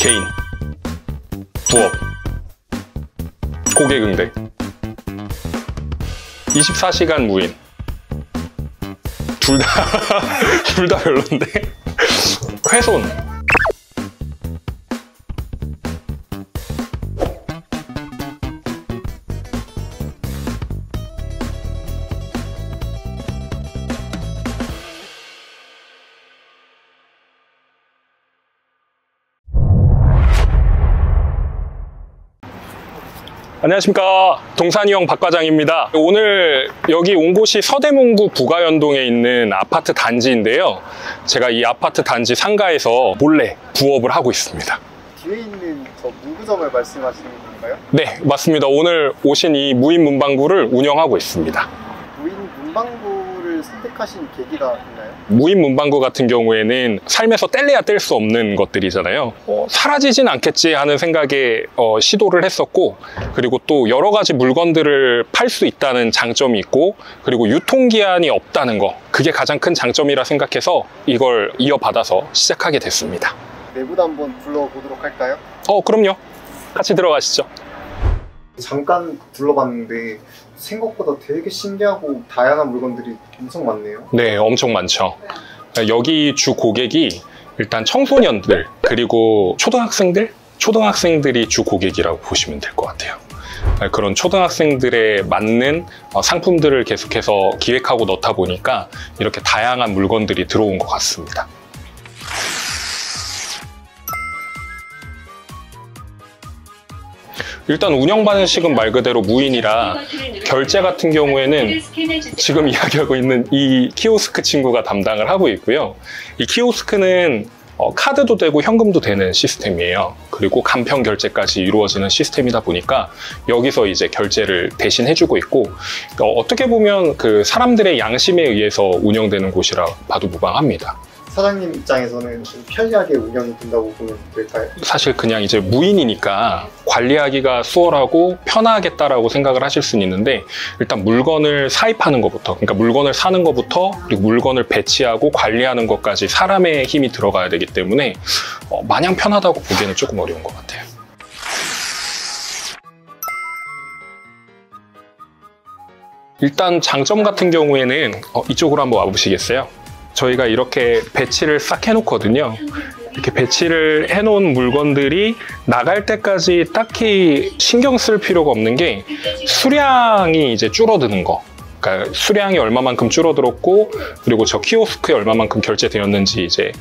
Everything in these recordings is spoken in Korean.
개인, 부업, 고객 응대, 24시간 무인. 둘 다 별론데? 훼손. 안녕하십니까, 동산이형 박과장입니다. 오늘 여기 온 곳이 서대문구 부가연동에 있는 아파트 단지인데요, 제가 이 아파트 단지 상가에서 몰래 부업을 하고 있습니다. 뒤에 있는 저 문구점을 말씀하시는 건가요? 네, 맞습니다. 오늘 오신 이 무인 문방구를 운영하고 있습니다. 무인 문방구를 선택하신 계기가 있나요? 무인 문방구 같은 경우에는 삶에서 뗄래야 뗄 수 없는 것들이잖아요. 사라지진 않겠지 하는 생각에 시도를 했었고, 그리고 또 여러 가지 물건들을 팔 수 있다는 장점이 있고, 그리고 유통기한이 없다는 거, 그게 가장 큰 장점이라 생각해서 이걸 이어받아서 시작하게 됐습니다. 내부도 한번 둘러보도록 할까요? 그럼요. 같이 들어가시죠. 잠깐 둘러봤는데 생각보다 되게 신기하고 다양한 물건들이 엄청 많네요. 네, 엄청 많죠. 여기 주 고객이 일단 청소년들, 그리고 초등학생들이 주 고객이라고 보시면 될 것 같아요. 그런 초등학생들에 맞는 상품들을 계속해서 기획하고 넣다 보니까 이렇게 다양한 물건들이 들어온 것 같습니다. 일단 운영 방식은 말 그대로 무인이라 결제 같은 경우에는 지금 이야기하고 있는 이 키오스크 친구가 담당을 하고 있고요. 이 키오스크는 카드도 되고 현금도 되는 시스템이에요. 그리고 간편 결제까지 이루어지는 시스템이다 보니까 여기서 이제 결제를 대신 해주고 있고, 어떻게 보면 그 사람들의 양심에 의해서 운영되는 곳이라 봐도 무방합니다. 사장님 입장에서는 좀 편리하게 운영이 된다고 보면 될까요? 사실 그냥 이제 무인이니까 관리하기가 수월하고 편하겠다라고 생각을 하실 수는 있는데, 일단 물건을 사입하는 것부터, 그러니까 물건을 사는 것부터, 그리고 물건을 배치하고 관리하는 것까지 사람의 힘이 들어가야 되기 때문에 마냥 편하다고 보기에는 조금 어려운 것 같아요. 일단 장점 같은 경우에는 이쪽으로 한번 와보시겠어요? 저희가 이렇게 배치를 싹 해놓거든요. 이렇게 배치를 해놓은 물건들이 나갈 때까지 딱히 신경 쓸 필요가 없는 게, 수량이 이제 줄어드는 거. 그러니까 수량이 얼마만큼 줄어들었고, 그리고 저 키오스크에 얼마만큼 결제되었는지 이제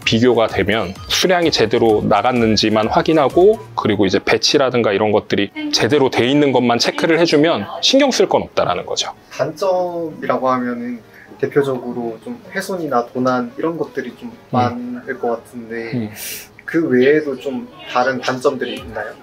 비교가 되면 수량이 제대로 나갔는지만 확인하고, 그리고 이제 배치라든가 이런 것들이 제대로 돼 있는 것만 체크를 해주면 신경 쓸 건 없다라는 거죠. 단점이라고 하면은 대표적으로 좀 훼손이나 도난 이런 것들이 좀 많을 것 같은데 그 외에도 좀 다른 단점들이 있나요?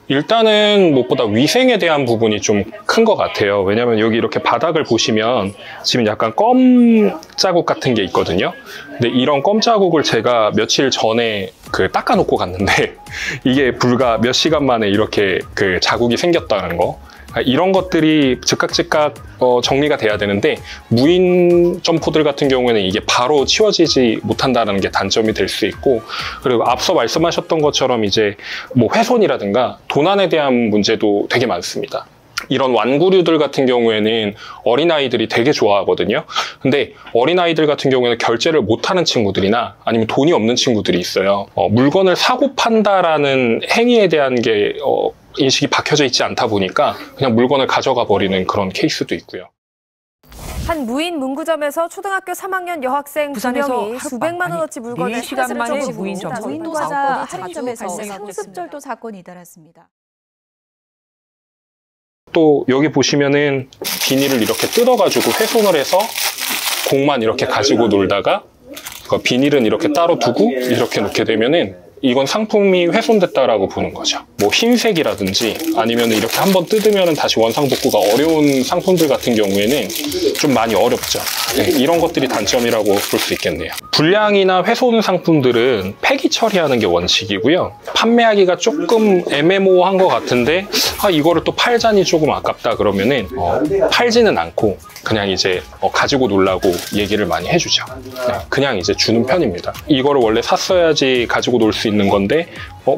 일단은 무엇보다 위생에 대한 부분이 좀 큰 것 같아요. 왜냐면 여기 이렇게 바닥을 보시면 지금 약간 껌 자국 같은 게 있거든요. 근데 이런 껌 자국을 제가 며칠 전에 닦아놓고 갔는데 이게 불과 몇 시간 만에 이렇게 그 자국이 생겼다는 거. 이런 것들이 즉각 정리가 돼야 되는데, 무인 점포들 같은 경우에는 이게 바로 치워지지 못한다는 게 단점이 될 수 있고, 그리고 앞서 말씀하셨던 것처럼 이제 뭐 훼손이라든가 도난에 대한 문제도 되게 많습니다. 이런 완구류들 같은 경우에는 어린아이들이 되게 좋아하거든요. 근데 어린아이들 같은 경우에는 결제를 못하는 친구들이나 아니면 돈이 없는 친구들이 있어요. 물건을 사고 판다라는 행위에 대한 게 인식이 박혀져 있지 않다 보니까 그냥 물건을 가져가 버리는 그런 케이스도 있고요. 한 무인 문구점에서 초등학교 3학년 여학생 2명이 수백만 원어치 물건을 4시간 만에 무인점. 무인도 과자 할인점에서 상습절도 사건이 잇따랐습니다. 또 여기 보시면은 비닐을 이렇게 뜯어가지고 훼손을 해서 공만 이렇게 가지고 놀다가 비닐은 이렇게 따로 두고 이렇게 놓게 되면은 이건 상품이 훼손됐다라고 보는 거죠. 뭐 흰색이라든지 아니면 이렇게 한번 뜯으면 다시 원상복구가 어려운 상품들 같은 경우에는 좀 많이 어렵죠. 네, 이런 것들이 단점이라고 볼 수 있겠네요. 불량이나 훼손 상품들은 폐기 처리하는 게 원칙이고요. 판매하기가 조금 애매모호한 것 같은데 이거를 또 팔자니 조금 아깝다 그러면은 팔지는 않고 그냥 이제 가지고 놀라고 얘기를 많이 해주죠. 네, 그냥 이제 주는 편입니다. 이거를 원래 샀어야지 가지고 놀 수 있는 건데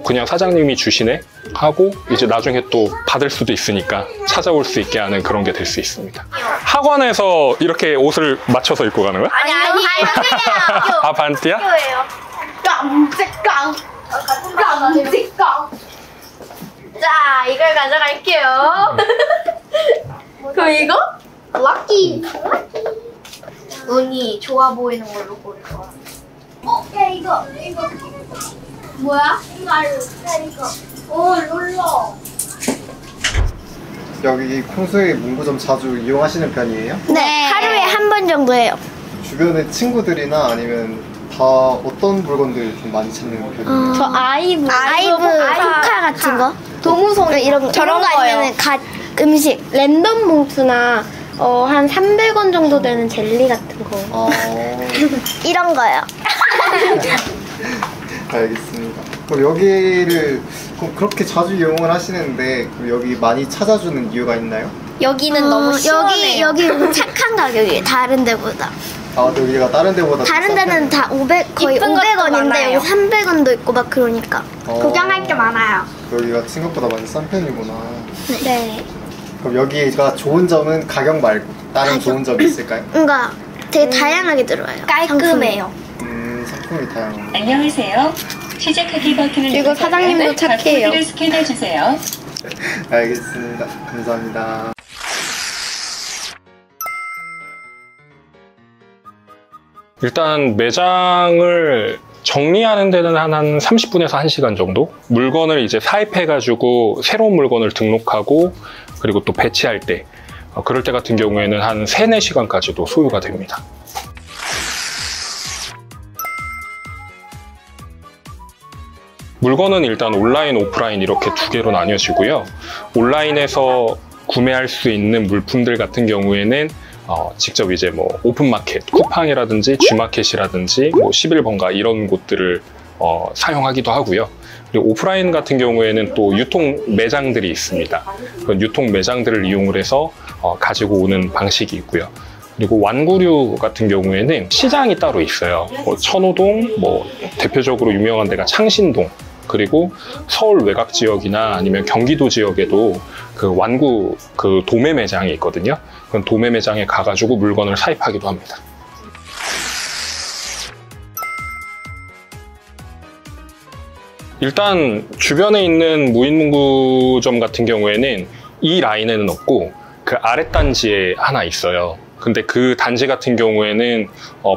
그냥 사장님이 주시네 하고 이제 나중에 또 받을 수도 있으니까 찾아올 수 있게 하는 그런 게 될 수 있습니다. 학원에서 이렇게 옷을 맞춰서 입고 가는 거야? 아니 아, 반띠야? 깜찍깡 자, 이걸 가져갈게요. 그럼 이거? 럭키. 운이 좋아 보이는 걸로 고를 거야. 야, 이거. 뭐야? 이거. 롤러. 여기 콩수의 문구점 자주 이용하시는 편이에요? 네, 하루에 한 번 정도 해요. 주변에 친구들이나 아니면 다 어떤 물건들 좀 많이 찾는 편이에요? 저 아이브 포카 같은 거? 동우송 이런 거. 저런 거 아니면 음식. 랜덤 봉투나 한 300원 정도 되는 젤리 같은 거. 이런 거요. 알겠습니다. 그럼 여기를 그렇게 자주 이용을 하시는데 여기 많이 찾아주는 이유가 있나요? 여기는 너무 시원해요. 여기 착한 가격이에요. 다른 데보다. 아, 여기가 다른 데보다 다른 데는 다 500, 거의 500원인데 여기 300원도 있고 막 그러니까. 구경할 게 많아요. 여기가 생각보다 많이 싼 편이구나. 네. 그럼 여기가 좋은 점은 가격 말고 다른 좋은 점이 있을까요? 뭔가 되게 다양하게 들어와요. 깔끔해요. 상품이 다양해요. 안녕하세요. 시작하기 버튼을 그리고 사장님도 착해요. 코드를 스캔해 주세요. 알겠습니다. 감사합니다. 일단 매장을 정리하는 데는 한 30분에서 1시간 정도? 물건을 이제 사입해가지고 새로운 물건을 등록하고 그리고 또 배치할 때 그럴 때 같은 경우에는 한 3, 4시간까지도 소요가 됩니다. 물건은 일단 온라인, 오프라인 이렇게 두 개로 나뉘어지고요. 온라인에서 구매할 수 있는 물품들 같은 경우에는 직접 이제 뭐 오픈마켓, 쿠팡이라든지 G마켓이라든지 뭐 11번가 이런 곳들을 사용하기도 하고요. 그리고 오프라인 같은 경우에는 또 유통 매장들이 있습니다. 그런 유통 매장들을 이용을 해서 가지고 오는 방식이 있고요. 그리고 완구류 같은 경우에는 시장이 따로 있어요. 천호동, 뭐 대표적으로 유명한 데가 창신동, 그리고 서울 외곽 지역이나 아니면 경기도 지역에도 그 완구 그 도매 매장이 있거든요. 그런 도매 매장에 가가지고 물건을 사입하기도 합니다. 일단 주변에 있는 무인문구점 같은 경우에는 이 라인에는 없고 그 아랫단지에 하나 있어요. 근데 그 단지 같은 경우에는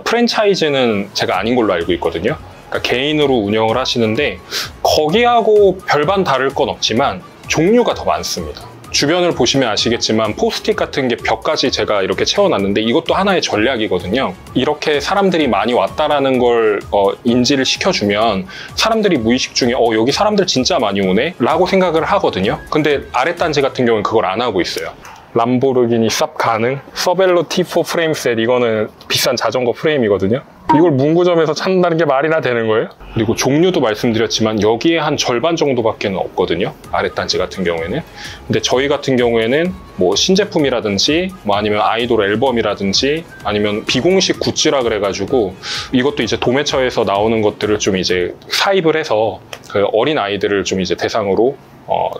프랜차이즈는 제가 아닌 걸로 알고 있거든요. 그러니까 개인으로 운영을 하시는데 거기하고 별반 다를 건 없지만 종류가 더 많습니다. 주변을 보시면 아시겠지만 포스트잇 같은 게 벽까지 제가 이렇게 채워놨는데 이것도 하나의 전략이거든요. 이렇게 사람들이 많이 왔다라는 걸 인지를 시켜주면 사람들이 무의식 중에 여기 사람들 진짜 많이 오네? 라고 생각을 하거든요. 근데 아랫단지 같은 경우는 그걸 안 하고 있어요. 람보르기니 쌉 가능? 서벨로 T4 프레임 셋, 이거는 비싼 자전거 프레임이거든요. 이걸 문구점에서 찾는다는 게 말이나 되는 거예요? 그리고 종류도 말씀드렸지만 여기에 한 절반 정도밖에 없거든요. 아랫단지 같은 경우에는. 근데 저희 같은 경우에는 뭐 신제품이라든지 뭐 아니면 아이돌 앨범이라든지 아니면 비공식 굿즈라 그래가지고 이것도 이제 도매처에서 나오는 것들을 좀 이제 사입을 해서 그 어린 아이들을 좀 이제 대상으로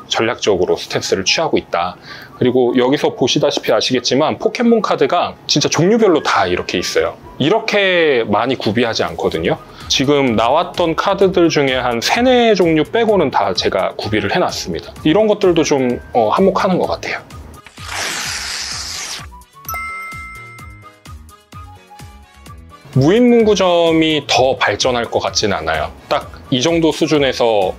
전략적으로 스탠스를 취하고 있다. 그리고 여기서 보시다시피 아시겠지만 포켓몬 카드가 진짜 종류별로 다 이렇게 있어요. 이렇게 많이 구비하지 않거든요. 지금 나왔던 카드들 중에 한 3, 4종류 빼고는 다 제가 구비를 해놨습니다. 이런 것들도 좀 한몫하는 것 같아요. 무인문구점이 더 발전할 것 같지는 않아요. 딱 이 정도 수준에서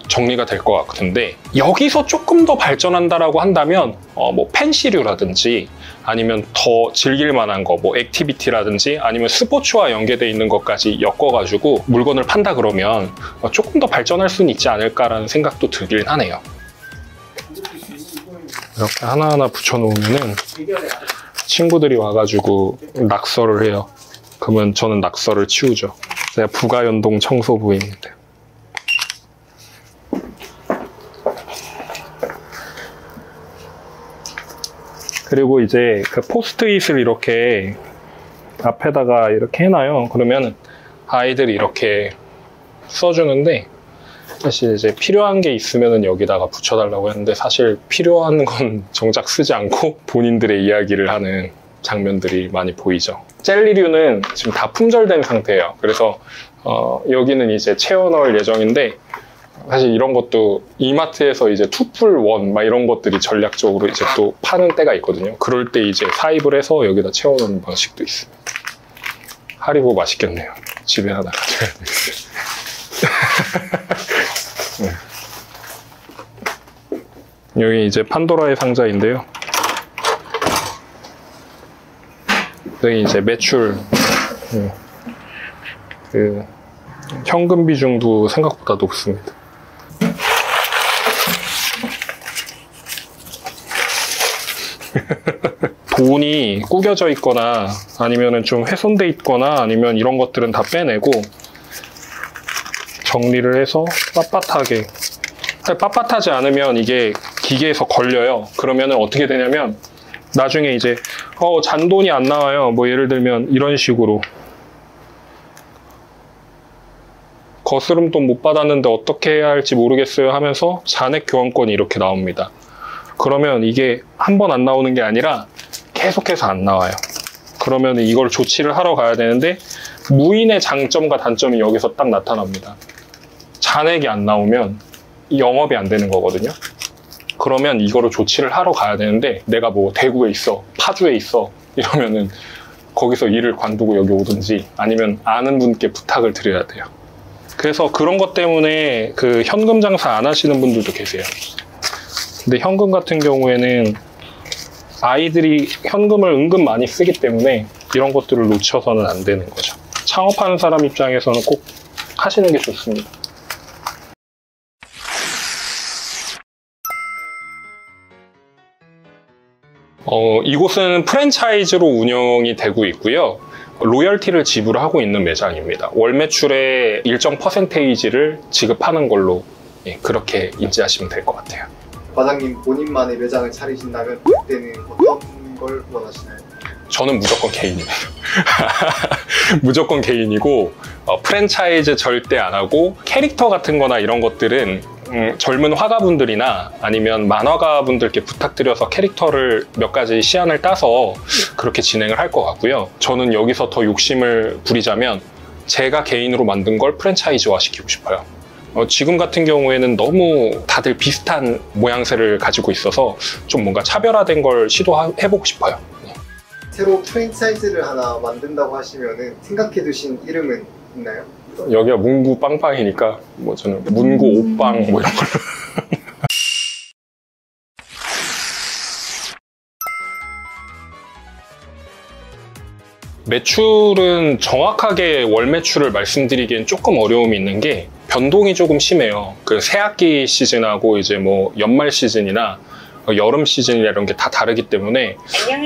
정리가 될 것 같은데 여기서 조금 더 발전한다라고 한다면 뭐 펜시류라든지 아니면 더 즐길 만한 거, 뭐 액티비티라든지 아니면 스포츠와 연계되어 있는 것까지 엮어가지고 물건을 판다 그러면 조금 더 발전할 수는 있지 않을까라는 생각도 들긴 하네요. 이렇게 하나하나 붙여놓으면은 친구들이 와가지고 낙서를 해요. 그러면 저는 낙서를 치우죠. 제가 부가연동 청소부입니다. 그리고 이제 그 포스트잇을 이렇게 앞에다가 이렇게 해놔요. 그러면 아이들이 이렇게 써주는데, 사실 이제 필요한 게 있으면은 여기다가 붙여달라고 했는데, 사실 필요한 건 정작 쓰지 않고 본인들의 이야기를 하는 장면들이 많이 보이죠. 젤리류는 지금 다 품절된 상태예요. 그래서 여기는 이제 채워 넣을 예정인데, 사실 이런 것도 이마트에서 이제 2풀1 막 이런 것들이 전략적으로 이제 또 파는 때가 있거든요. 그럴 때 이제 사입을 해서 여기다 채워 넣는 방식도 있습니다. 하리보 맛있겠네요. 집에 하나 가져야 되겠어요. 네. 여기 이제 판도라의 상자인데요. 여기 이제 매출, 그 현금 비중도 생각보다 높습니다. 돈이 구겨져 있거나 아니면 좀 훼손돼 있거나 아니면 이런 것들은 다 빼내고 정리를 해서 빳빳하게. 빳빳하지 않으면 이게 기계에서 걸려요. 그러면 어떻게 되냐면 나중에 이제 잔돈이 안 나와요. 뭐 예를 들면 이런 식으로 거스름돈 못 받았는데 어떻게 해야 할지 모르겠어요 하면서 잔액 교환권이 이렇게 나옵니다. 그러면 이게 한 번 안 나오는 게 아니라 계속해서 안 나와요. 그러면 이걸 조치를 하러 가야 되는데 무인의 장점과 단점이 여기서 딱 나타납니다. 잔액이 안 나오면 영업이 안 되는 거거든요. 그러면 이거를 조치를 하러 가야 되는데 내가 뭐 대구에 있어, 파주에 있어 이러면은 거기서 일을 관두고 여기 오든지 아니면 아는 분께 부탁을 드려야 돼요. 그래서 그런 것 때문에 그 현금 장사 안 하시는 분들도 계세요. 근데 현금 같은 경우에는 아이들이 현금을 은근 많이 쓰기 때문에 이런 것들을 놓쳐서는 안 되는 거죠. 창업하는 사람 입장에서는 꼭 하시는 게 좋습니다. 이곳은 프랜차이즈로 운영이 되고 있고요. 로열티를 지불하고 있는 매장입니다. 월 매출의 일정 퍼센테이지를 지급하는 걸로 그렇게 인지하시면 될 것 같아요. 과장님 본인만의 매장을 차리신다면 그때는 어떤 걸 원하시나요? 저는 무조건 개인입니다. 무조건 개인이고 프랜차이즈 절대 안 하고 캐릭터 같은 거나 이런 것들은 젊은 화가분들이나 아니면 만화가분들께 부탁드려서 캐릭터를 몇 가지 시안을 따서 그렇게 진행을 할 것 같고요. 저는 여기서 더 욕심을 부리자면 제가 개인으로 만든 걸 프랜차이즈화 시키고 싶어요. 지금 같은 경우에는 너무 다들 비슷한 모양새를 가지고 있어서 좀 뭔가 차별화된 걸 시도해보고 싶어요. 새로 프랜차이즈를 하나 만든다고 하시면은 생각해 두신 이름은 있나요? 여기가 문구 빵빵이니까 뭐 저는 문구 옷빵 뭐 이런 걸로. 매출은 정확하게 월 매출을 말씀드리기엔 조금 어려움이 있는 게 변동이 조금 심해요. 그 새학기 시즌하고 이제 뭐 연말 시즌이나 여름 시즌이나 이런 게 다 다르기 때문에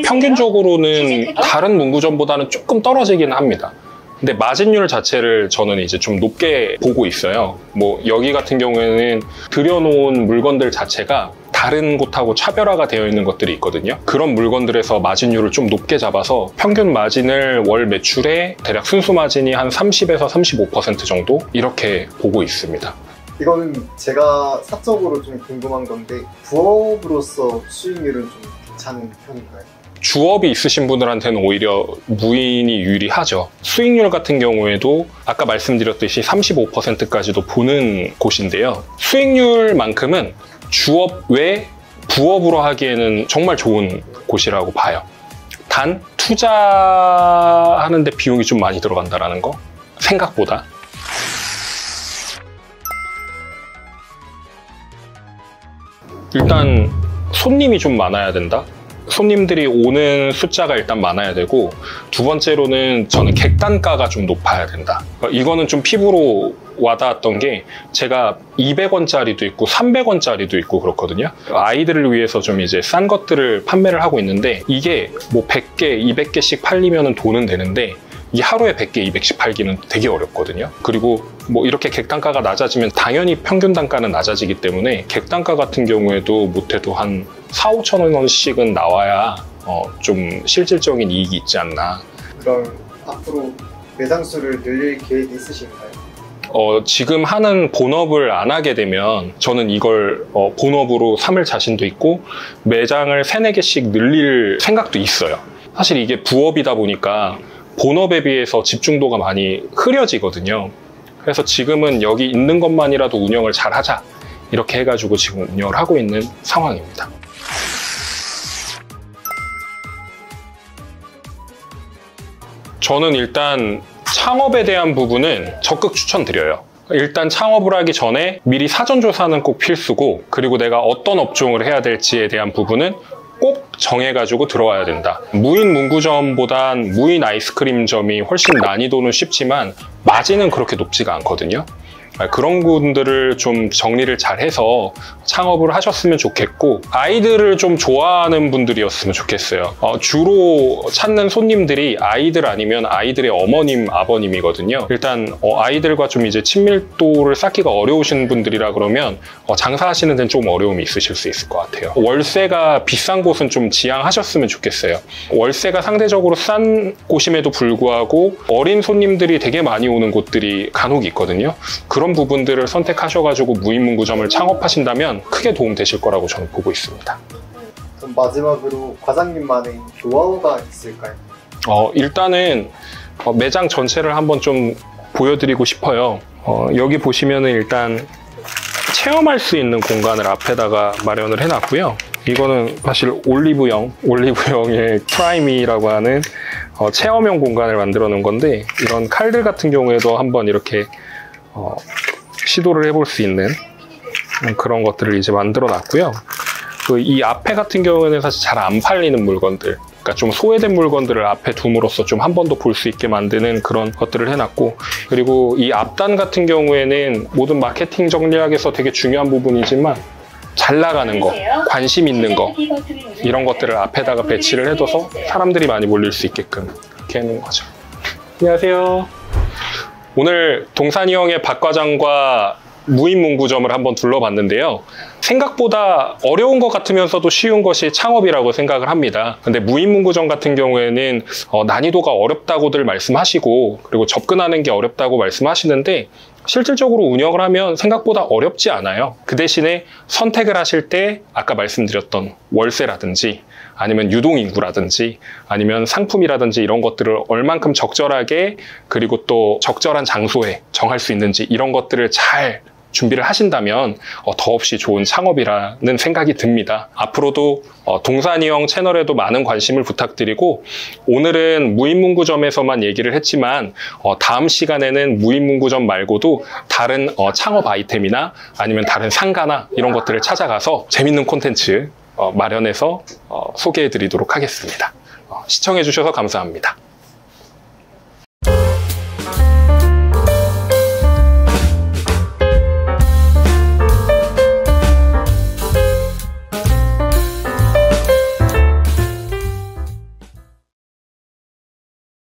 평균적으로는 다른 문구점보다는 조금 떨어지기는 합니다. 근데 마진율 자체를 저는 이제 좀 높게 보고 있어요. 뭐 여기 같은 경우에는 들여놓은 물건들 자체가 다른 곳하고 차별화가 되어 있는 것들이 있거든요. 그런 물건들에서 마진율을 좀 높게 잡아서 평균 마진을 월 매출에 대략 순수 마진이 한 30에서 35% 정도 이렇게 보고 있습니다. 이거는 제가 사적으로 좀 궁금한 건데 부업으로서 수익률은 좀 괜찮은 편인가요? 주업이 있으신 분들한테는 오히려 무인이 유리하죠. 수익률 같은 경우에도 아까 말씀드렸듯이 35%까지도 보는 곳인데요. 수익률만큼은 주업 외 부업으로 하기에는 정말 좋은 곳이라고 봐요. 단 투자하는데 비용이 좀 많이 들어간다는 거 생각보다. 일단 손님이 좀 많아야 된다. 손님들이 오는 숫자가 일단 많아야 되고, 두 번째로는 저는 객단가가 좀 높아야 된다. 이거는 좀 피부로 와닿았던 게 제가 200원짜리도 있고 300원짜리도 있고 그렇거든요. 아이들을 위해서 좀 이제 싼 것들을 판매를 하고 있는데 이게 뭐 100개, 200개씩 팔리면 돈은 되는데 이 하루에 100개, 200씩 팔기는 되게 어렵거든요. 그리고 뭐 이렇게 객단가가 낮아지면 당연히 평균 단가는 낮아지기 때문에 객단가 같은 경우에도 못해도 한 4,000~5,000 원씩은 나와야 좀 실질적인 이익이 있지 않나. 그럼 앞으로 매장 수를 늘릴 계획이 있으신가요? 지금 하는 본업을 안 하게 되면 저는 이걸 본업으로 삼을 자신도 있고 매장을 3-4개씩 늘릴 생각도 있어요. 사실 이게 부업이다 보니까 본업에 비해서 집중도가 많이 흐려지거든요. 그래서 지금은 여기 있는 것만이라도 운영을 잘 하자 이렇게 해가지고 지금 운영을 하고 있는 상황입니다. 저는 일단 창업에 대한 부분은 적극 추천드려요. 일단 창업을 하기 전에 미리 사전조사는 꼭 필수고, 그리고 내가 어떤 업종을 해야 될지에 대한 부분은 꼭 정해가지고 들어와야 된다. 무인 문구점보단 무인 아이스크림점이 훨씬 난이도는 쉽지만 마진은 그렇게 높지가 않거든요. 그런 분들을 좀 정리를 잘 해서 창업을 하셨으면 좋겠고, 아이들을 좀 좋아하는 분들이었으면 좋겠어요. 주로 찾는 손님들이 아이들 아니면 아이들의 어머님, 아버님이거든요. 일단 아이들과 좀 이제 친밀도를 쌓기가 어려우신 분들이라 그러면 장사하시는 데는 좀 어려움이 있으실 수 있을 것 같아요. 월세가 비싼 곳은 좀 지양하셨으면 좋겠어요. 월세가 상대적으로 싼 곳임에도 불구하고 어린 손님들이 되게 많이 오는 곳들이 간혹 있거든요. 그런 부분들을 선택하셔가지고 무인문구점을 창업하신다면 크게 도움되실 거라고 저는 보고 있습니다. 그럼 마지막으로 과장님만의 노하우가 있을까요? 일단은 매장 전체를 한번 좀 보여드리고 싶어요. 여기 보시면은 일단 체험할 수 있는 공간을 앞에다가 마련을 해놨고요. 이거는 사실 올리브영의 프라이미라고 하는 체험형 공간을 만들어 놓은 건데, 이런 칼들 같은 경우에도 한번 이렇게 시도를 해볼 수 있는 그런 것들을 이제 만들어 놨고요. 이 앞에 같은 경우에는 사실 잘 안 팔리는 물건들, 그러니까 좀 소외된 물건들을 앞에 둠으로써 좀 한 번 더 볼 수 있게 만드는 그런 것들을 해놨고, 그리고 이 앞단 같은 경우에는 모든 마케팅 전략에서 되게 중요한 부분이지만 잘 나가는 거, 관심 있는 거, 이런 것들을 앞에다가 배치를 해둬서 사람들이 많이 몰릴 수 있게끔 이렇게 해놓은 거죠. 안녕하세요. 오늘 동산이 형의 박과장과 무인문구점을 한번 둘러봤는데요. 생각보다 어려운 것 같으면서도 쉬운 것이 창업이라고 생각을 합니다. 근데 무인문구점 같은 경우에는 난이도가 어렵다고들 말씀하시고, 그리고 접근하는 게 어렵다고 말씀하시는데, 실질적으로 운영을 하면 생각보다 어렵지 않아요. 그 대신에 선택을 하실 때 아까 말씀드렸던 월세라든지 아니면 유동인구라든지 아니면 상품이라든지 이런 것들을 얼만큼 적절하게, 그리고 또 적절한 장소에 정할 수 있는지, 이런 것들을 잘 준비를 하신다면 더없이 좋은 창업이라는 생각이 듭니다. 앞으로도 동산이 형 채널에도 많은 관심을 부탁드리고, 오늘은 무인문구점에서만 얘기를 했지만 다음 시간에는 무인문구점 말고도 다른 창업 아이템이나 아니면 다른 상가나 이런 것들을 찾아가서 재밌는 콘텐츠 마련해서 소개해 드리도록 하겠습니다. 시청해 주셔서 감사합니다.